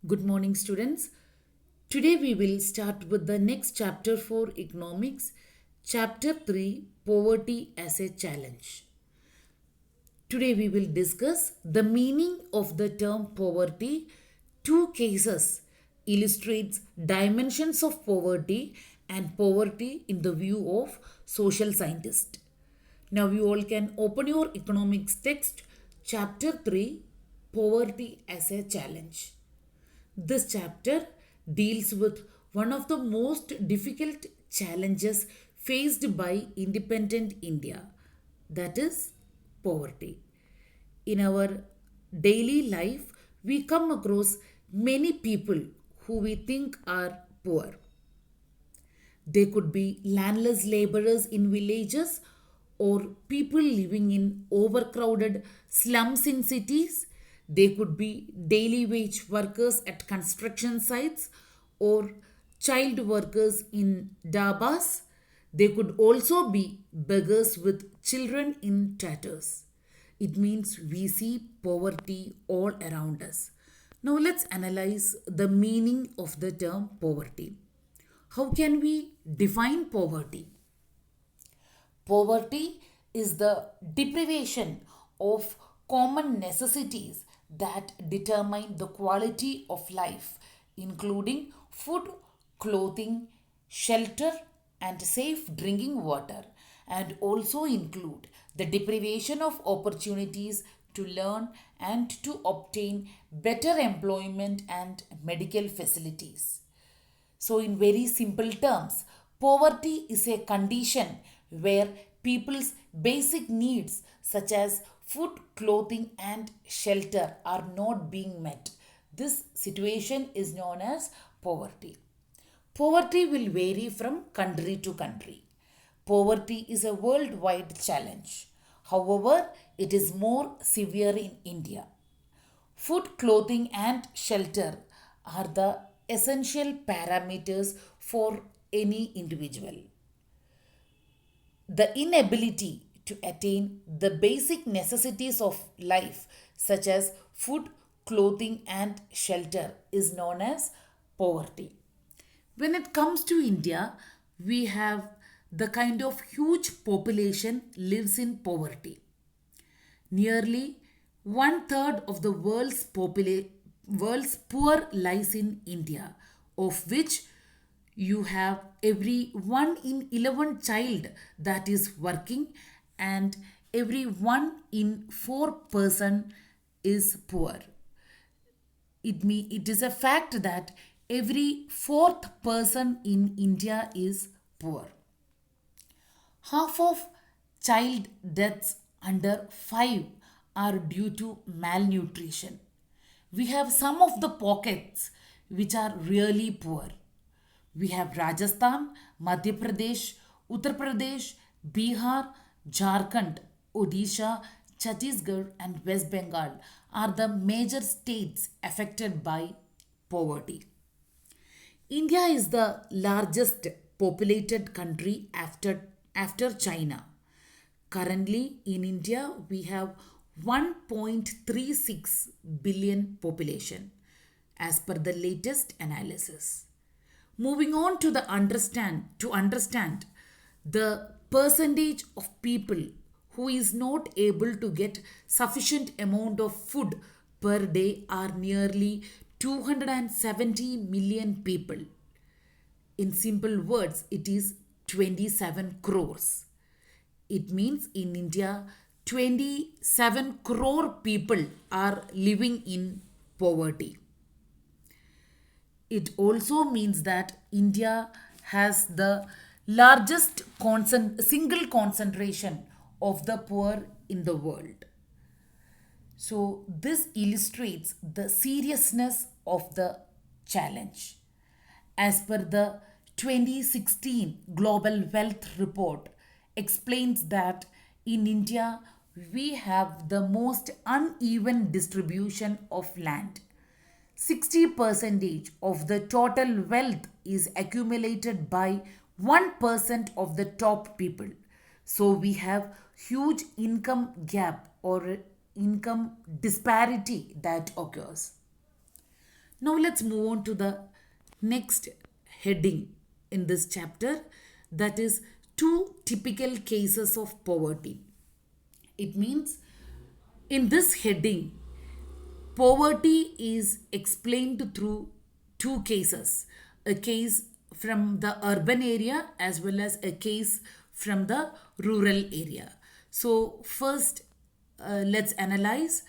Good morning, students. Today we will start with the next chapter for economics, chapter 3 Poverty as a Challenge. Today we will discuss the meaning of the term poverty. Two cases illustrates dimensions of poverty and poverty in the view of social scientist. Now you all can open your economics text, chapter 3 Poverty as a Challenge. This chapter deals with one of the most difficult challenges faced by independent India, that is poverty. In our daily life, we come across many people who we think are poor. They could be landless laborers in villages or people living in overcrowded slums in cities. They could be daily wage workers at construction sites or child workers in dabas. They could also be beggars with children in tatters. It means we see poverty all around us. Now let's analyze the meaning of the term poverty. How can we define poverty? Poverty is the deprivation of common necessities that determine the quality of life, including food, clothing, shelter, and safe drinking water, and also include the deprivation of opportunities to learn and to obtain better employment and medical facilities. So, in very simple terms, poverty is a condition where people's basic needs, such as food, clothing, and shelter, are not being met. This situation is known as poverty. Poverty will vary from country to country. Poverty is a worldwide challenge. However, it is more severe in India. Food, clothing, and shelter are the essential parameters for any individual. The inability to attain the basic necessities of life, such as food, clothing, and shelter, is known as poverty. When it comes to India, we have the kind of huge population lives in poverty. Nearly one third of the world's poor lies in India, of which you have every 1 in 11 child that is working and every 1 in 4 person is poor. It is a fact that every fourth person in India is poor. Half of child deaths under 5 are due to malnutrition. We have some of the pockets which are really poor. We have Rajasthan, Madhya Pradesh, Uttar Pradesh, Bihar, Jharkhand, Odisha, Chhattisgarh, and West Bengal are the major states affected by poverty. India is the largest populated country after China. Currently, in India, we have 1.36 billion population as per the latest analysis. Moving on to understand the percentage of people who is not able to get sufficient amount of food per day are nearly 270 million people. In simple words, it is 27 crores. It means in India, 27 crore people are living in poverty. It also means that India has the largest single concentration of the poor in the world. So, this illustrates the seriousness of the challenge. As per the 2016 Global Wealth Report, explains that in India we have the most uneven distribution of land. 60% of the total wealth is accumulated by 1% of the top people. So we have huge income gap or income disparity that occurs. Now let's move on to the next heading in this chapter, that is two typical cases of poverty. It means in this heading, poverty is explained through two cases, a case from the urban area as well as a case from the rural area. So, first, let's analyze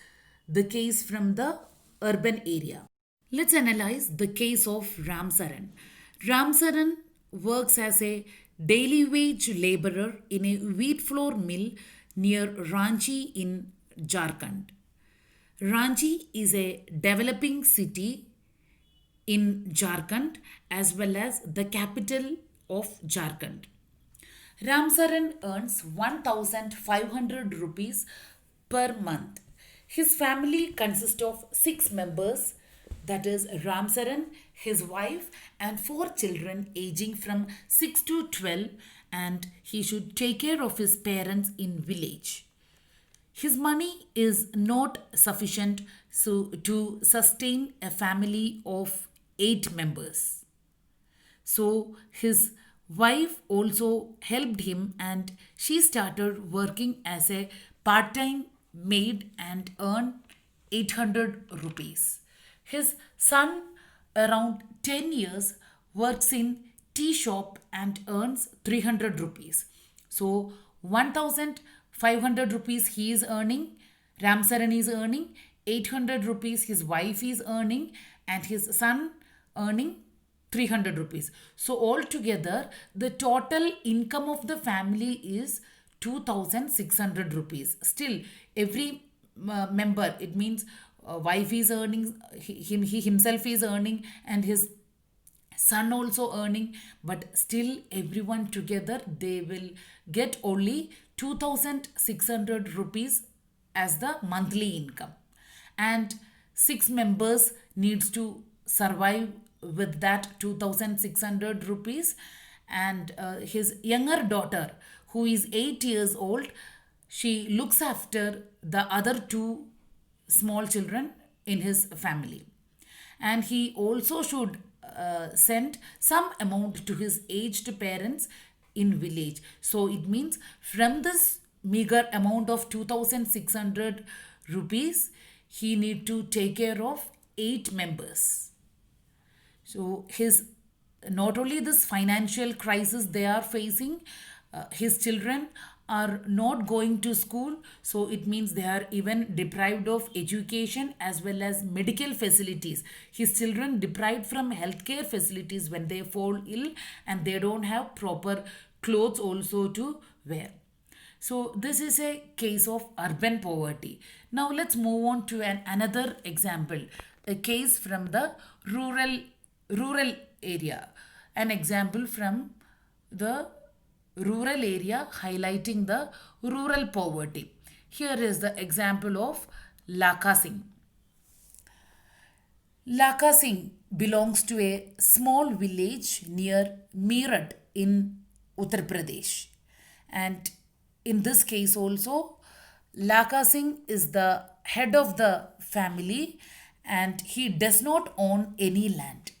the case from the urban area. Let's analyze the case of Ramsaran. Ramsaran works as a daily wage laborer in a wheat flour mill near Ranchi in Jharkhand. Ranchi is a developing city in Jharkhand as well as the capital of Jharkhand. Ramsaran earns 1500 rupees per month. His family consists of 6 members, that is Ramsaran, his wife, and 4 children aging from 6 to 12, and he should take care of his parents in village. His money is not sufficient to sustain a family of 8 members. So his wife also helped him and she started working as a part time maid and earned 800 rupees. His son, around 10 years, works in tea shop and earns 300 rupees. So 1500 rupees he is earning, Ramsaran is earning, 800 rupees his wife is earning, and his son earning 300 rupees. So altogether the total income of the family is 2600 rupees. Still every member, it means wife is earning, he himself is earning, and his son also earning, but still everyone together they will get only 2600 rupees as the monthly income, and 6 members needs to survive with that 2600 rupees. And his younger daughter, who is 8 years old, she looks after the other 2 small children in his family, and he also should send some amount to his aged parents in village. So it means from this meager amount of 2600 rupees he need to take care of 8 members. So his, not only this financial crisis they are facing, his children are not going to school, so it means they are even deprived of education as well as medical facilities. His children deprived from healthcare facilities when they fall ill, and they don't have proper clothes also to wear. So this is a case of urban poverty. Now let's move on to another example, a case from the rural area. An example from the rural area highlighting the rural poverty. Here is the example of Laka Singh. Laka Singh belongs to a small village near Meerut in Uttar Pradesh. And in this case also, Laka Singh is the head of the family and he does not own any land.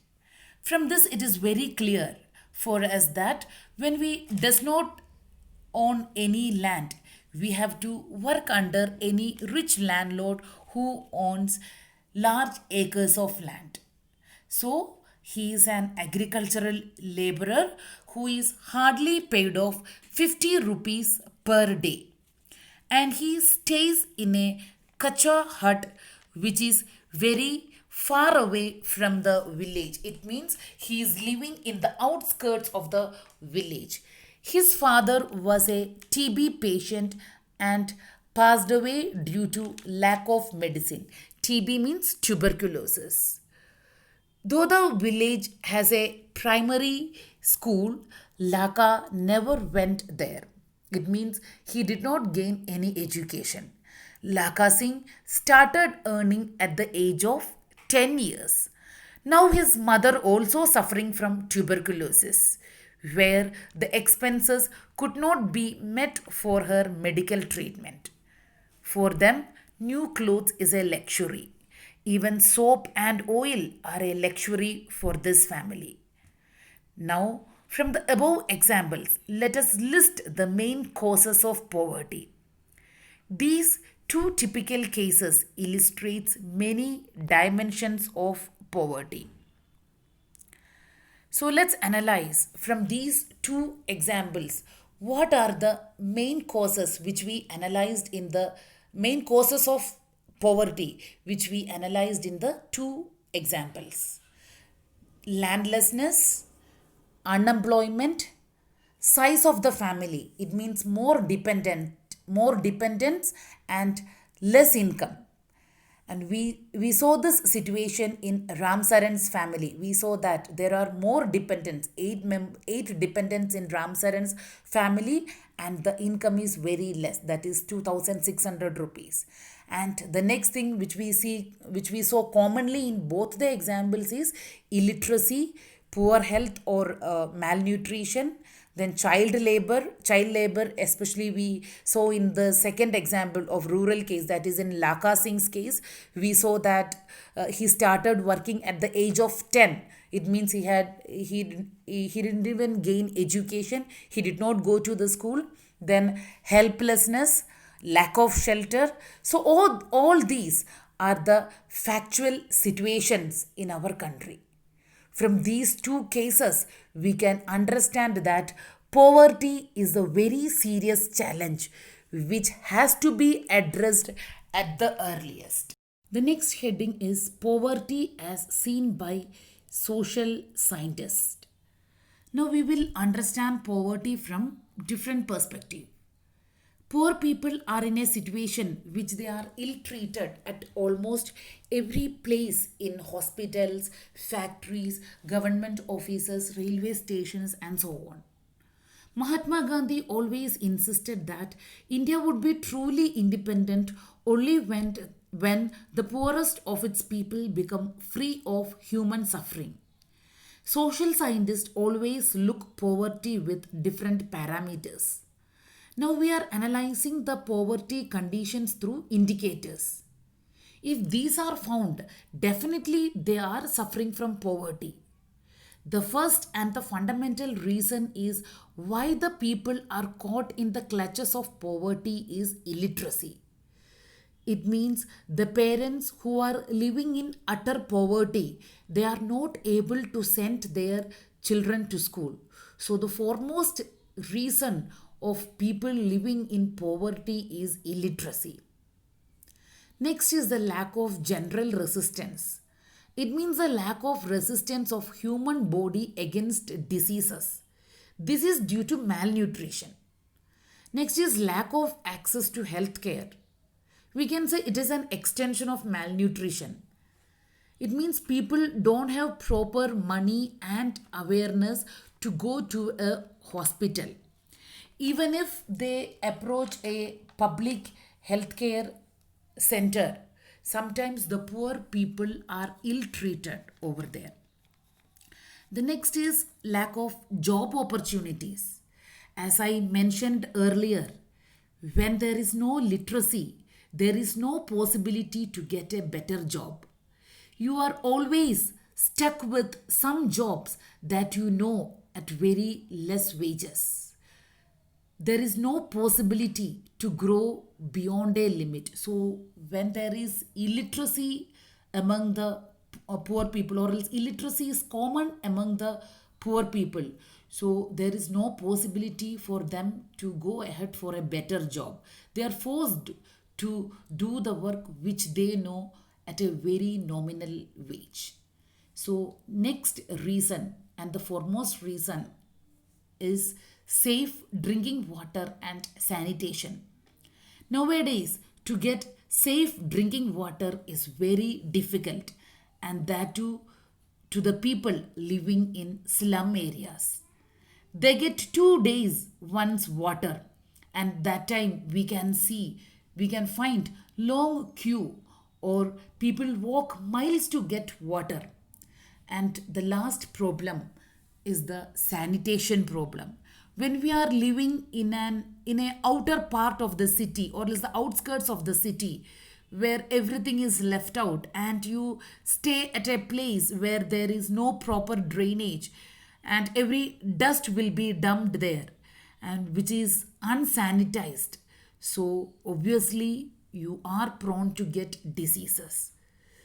From this it is very clear for us that when we does not own any land, we have to work under any rich landlord who owns large acres of land. So he is an agricultural laborer who is hardly paid off 50 rupees per day, and he stays in a kacha hut which is very far away from the village. It means he is living in the outskirts of the village. His father was a TB patient and passed away due to lack of medicine. TB means tuberculosis. Though the village has a primary school, Laka never went there. It means he did not gain any education. Laka Singh started earning at the age of 10 years. Now his mother also suffering from tuberculosis, where the expenses could not be met for her medical treatment. For them, new clothes is a luxury. Even soap and oil are a luxury for this family. Now, from the above examples, let us list the main causes of poverty. These two typical cases illustrates many dimensions of poverty. So let's analyze from these two examples what are the main causes which we analyzed in the main causes of poverty which we analyzed in the two examples. Landlessness, unemployment, size of the family. It means more dependence and less income. And we saw this situation in Ramsaran's family. We saw that there are more dependents, eight dependents in Ramsaran's family, and the income is very less. That is 2,600 rupees. And the next thing which we saw commonly in both the examples is illiteracy, poor health or malnutrition, then child labor especially we saw in the second example of rural case, that is in Laka Singh's case. We saw that he started working at the age of 10. It means he didn't even gain education, he did not go to the school. Then helplessness, lack of shelter. So all these are the factual situations in our country. From these two cases, we can understand that poverty is a very serious challenge which has to be addressed at the earliest. The next heading is poverty as seen by social scientists. Now we will understand poverty from different perspective. Poor people are in a situation which they are ill treated at almost every place in hospitals, factories, government offices, railway stations, and so on. Mahatma Gandhi always insisted that India would be truly independent only when the poorest of its people become free of human suffering. Social scientists always look poverty with different parameters. Now we are analyzing the poverty conditions through indicators. If these are found, definitely they are suffering from poverty. The first and the fundamental reason is why the people are caught in the clutches of poverty is illiteracy. It means the parents who are living in utter poverty, they are not able to send their children to school. So the foremost reason of people living in poverty is illiteracy. Next is the lack of general resistance. It means a lack of resistance of human body against diseases. This is due to malnutrition. Next is lack of access to health care. We can say it is an extension of malnutrition. It means people don't have proper money and awareness to go to a hospital. Even if they approach a public healthcare center, sometimes the poor people are ill treated over there. The next is lack of job opportunities. As I mentioned earlier, when there is no literacy, there is no possibility to get a better job. You are always stuck with some jobs that you know at very less wages. There is no possibility to grow beyond a limit. So when there is illiteracy among the poor people, or else illiteracy is common among the poor people, so there is no possibility for them to go ahead for a better job. They are forced to do the work which they know at a very nominal wage. So next reason and the foremost reason is safe drinking water and sanitation. Nowadays, to get safe drinking water is very difficult, and that too to the people living in slum areas. They get 2 days once water, and that time we can find long queue or people walk miles to get water. And the last problem is the sanitation problem. When we are living in a outer part of the city or is the outskirts of the city, where everything is left out, and you stay at a place where there is no proper drainage, and every dust will be dumped there, and which is unsanitized, so obviously you are prone to get diseases.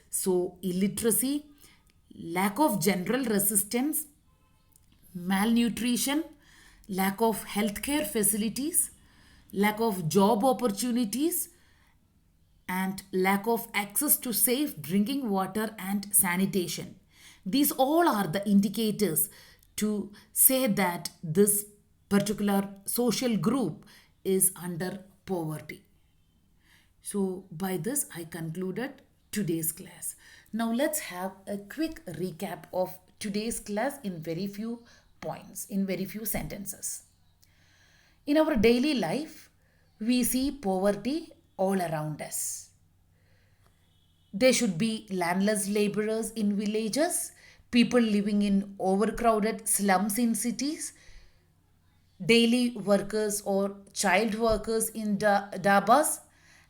So illiteracy, lack of general resistance, malnutrition, lack of healthcare facilities, lack of job opportunities, and lack of access to safe drinking water and sanitation. These all are the indicators to say that this particular social group is under poverty. So, by this, I concluded today's class. Now, let's have a quick recap of today's class in very few points, in very few sentences. In our daily life, we see poverty all around us. There should be landless laborers in villages, people living in overcrowded slums in cities, daily workers or child workers in dabas,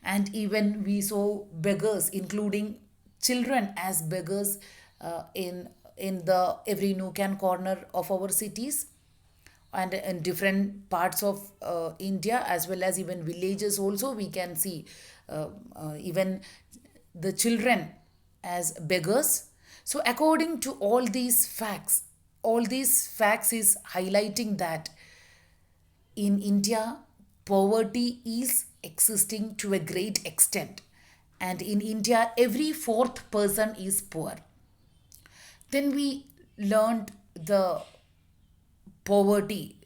and even we saw beggars, including children as beggars in the every nook and corner of our cities and in different parts of India, as well as even villages also we can see even the children as beggars. So according to all these facts is highlighting that in India, poverty is existing to a great extent. And in India, every fourth person is poor. Then we learned the poverty,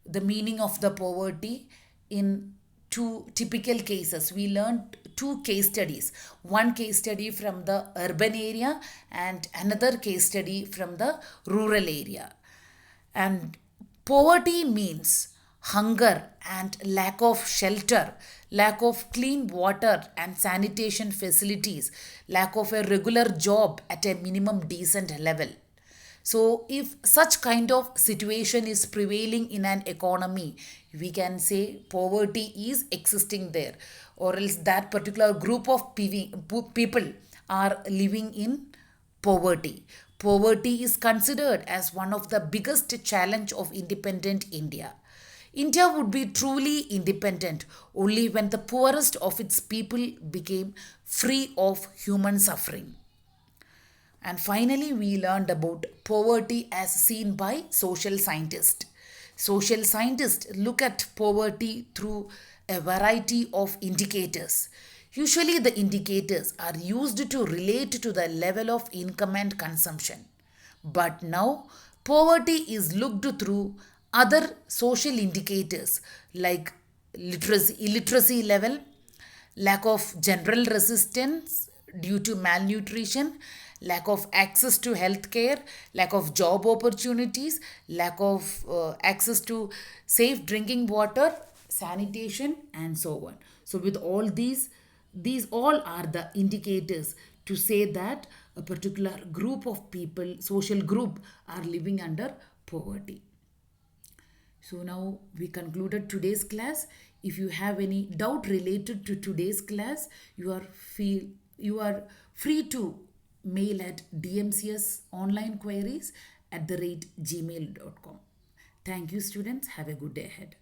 the meaning of the poverty in two typical cases. We learned two case studies, one case study from the urban area and another case study from the rural area. And poverty means hunger and lack of shelter, lack of clean water and sanitation facilities, lack of a regular job at a minimum decent level. So, if such kind of situation is prevailing in an economy, we can say poverty is existing there, or else that particular group of people are living in poverty. Poverty is considered as one of the biggest challenge of independent India. India would be truly independent only when the poorest of its people became free of human suffering. And finally, we learned about poverty as seen by social scientists. Social scientists look at poverty through a variety of indicators. Usually, the indicators are used to relate to the level of income and consumption. But now, poverty is looked through other social indicators like illiteracy level, lack of general resistance due to malnutrition, lack of access to healthcare, lack of job opportunities, lack of access to safe drinking water, sanitation, and so on. So, with all these all are the indicators to say that a particular group of people, social group, are living under poverty. So now we concluded today's class. If you have any doubt related to today's class, you are free to mail at dmcsonlinequeries@gmail.com. Thank you, students. Have a good day ahead.